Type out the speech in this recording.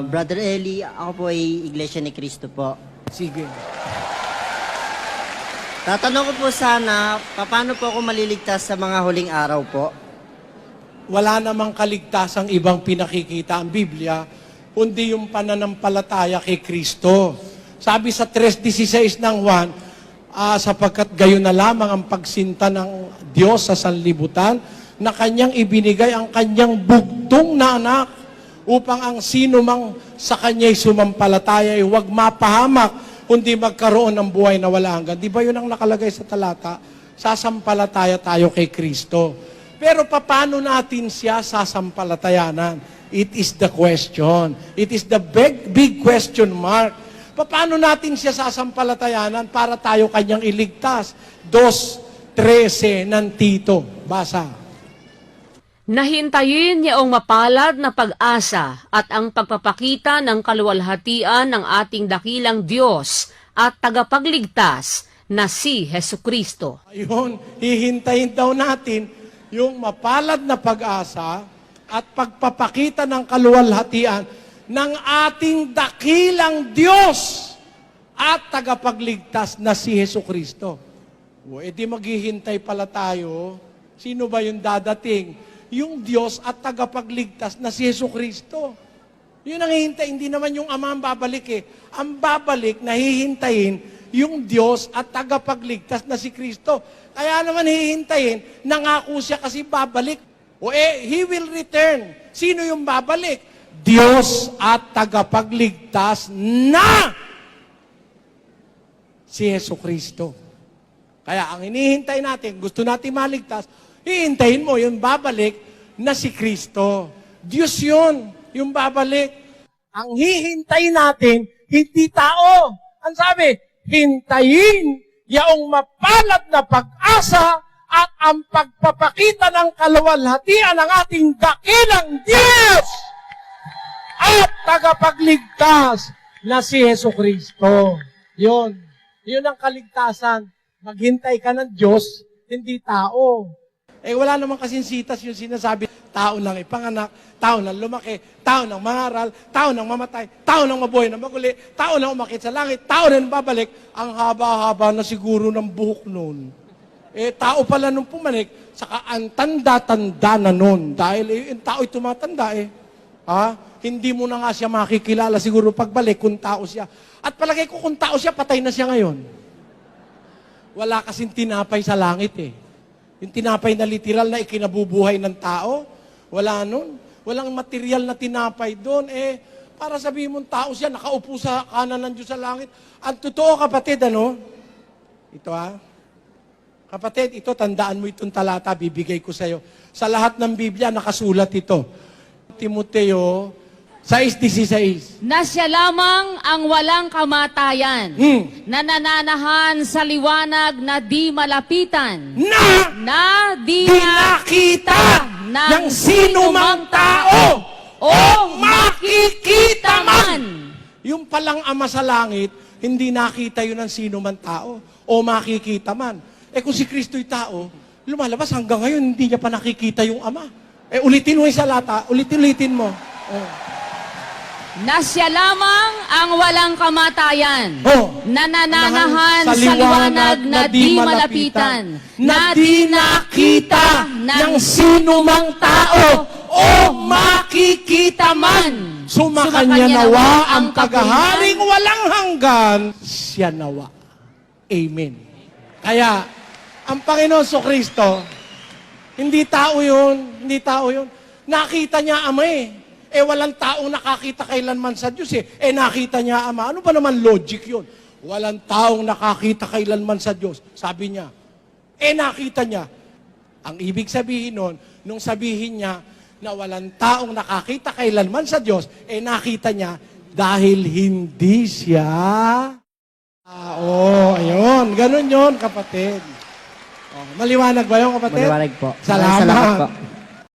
Brother Eli, ako po ay Iglesia ni Cristo po. Sige. Tatanong ko po sana, paano po ako maliligtas sa mga huling araw po? Wala namang kaligtasang ibang pinakikita ang Biblia, kundi yung pananampalataya kay Kristo. Sabi sa 3:16 ng Juan, sapagkat gayon na lamang ang pagsinta ng Diyos sa sanlibutan, na kanyang ibinigay ang kanyang bugtong na anak, upang ang sino mang sa kanya'y sumampalataya ay huwag mapahamak, kundi magkaroon ng buhay na wala hanggan. Di ba yun ang nakalagay sa talata? Sasampalataya tayo kay Kristo. Pero paano natin siya sasampalatayanan? It is the question. It is the big question mark. Paano natin siya sasampalatayanan para tayo kanyang iligtas? 2:13 ng Tito. Basa. Nahintayin niyaong mapalad na pag-asa at ang pagpapakita ng kaluwalhatian ng ating dakilang Diyos at tagapagligtas na si Hesukristo. Ayun, hihintayin daw natin yung mapalad na pag-asa at pagpapakita ng kaluwalhatian ng ating dakilang Diyos at tagapagligtas na si Hesukristo. O, edi maghihintay pala tayo. Sino ba yung dadating? Yung Diyos at tagapagligtas na si Hesukristo. Yun ang hihintay, hindi naman yung Ama ang babalik eh. Ang babalik na hihintayin yung Diyos at tagapagligtas na si Kristo. Kaya naman hihintayin, nangako siya kasi babalik. O He will return. Sino yung babalik? Diyos at tagapagligtas na si Hesukristo. Kaya ang hinihintay natin, gusto natin maligtas, hihintayin mo yung babalik na si Kristo. Diyos yun, yung babalik. Ang hihintayin natin, hindi tao. Ang sabi, hintayin yaong mapalad na pag-asa at ang pagpapakita ng kaluwalhatian ng ating dakilang Diyos at tagapagligtas na si Hesukristo. Yun. Yun ang kaligtasan. Maghintay ka ng Diyos, hindi tao. Wala naman kasing sitas yung sinasabi, tao nang ipanganak, tao nang lumaki, tao nang mangaral, tao nang mamatay, tao nang mabuhay na maguli, tao nang umakit sa langit, tao nang babalik. Ang haba-haba na siguro ng buhok noon. Tao pala nung pumanik, saka ang tanda-tanda na noon. Dahil yung tao ay tumatanda Hindi mo na nga siya makikilala siguro pagbalik kung tao siya. At palagay ko kung tao siya, patay na siya ngayon. Wala kasing tinapay sa langit Yung tinapay na literal na ikinabubuhay ng tao, wala nun. Walang material na tinapay doon. Para sabihin mong tao siya, nakaupo sa kanan ng Diyos sa langit. Ang totoo, kapatid, Ito Kapatid, ito, tandaan mo itong talata, bibigay ko sa'yo. Sa lahat ng Biblia, nakasulat ito. Timoteo 6:16. Na siya lamang ang walang kamatayan, na nananahan sa liwanag na di malapitan, na di nakita ng sino mang tao o makikita man. Yung palang Ama sa langit, hindi nakita yun ng sino man tao o makikita man. Kung si Kristo'y tao, lumalabas hanggang ngayon, hindi niya pa nakikita yung Ama. Ulitin mo yung salata, ulitin mo. Na siya lamang ang walang kamatayan, na nananahan sa liwanag na di malapitan, na di nakita ng sino mang tao o makikita man. Sumakanya nawa ang kagaharing walang hanggan, siya nawa. Amen. Kaya, ang Panginoon Kristo, hindi tao yun. Nakita niya Ama walang taong nakakita kailanman sa Diyos nakita niya Ama. Ano ba naman logic yun? Walang taong nakakita kailanman sa Diyos. Sabi niya. Nakita niya. Ang ibig sabihin nun, nung sabihin niya na walang taong nakakita kailanman sa Diyos, nakita niya dahil hindi siya ayun. Ganun yun, kapatid. Maliwanag ba yun, kapatid? Maliwanag po. Salamat. Salamat po.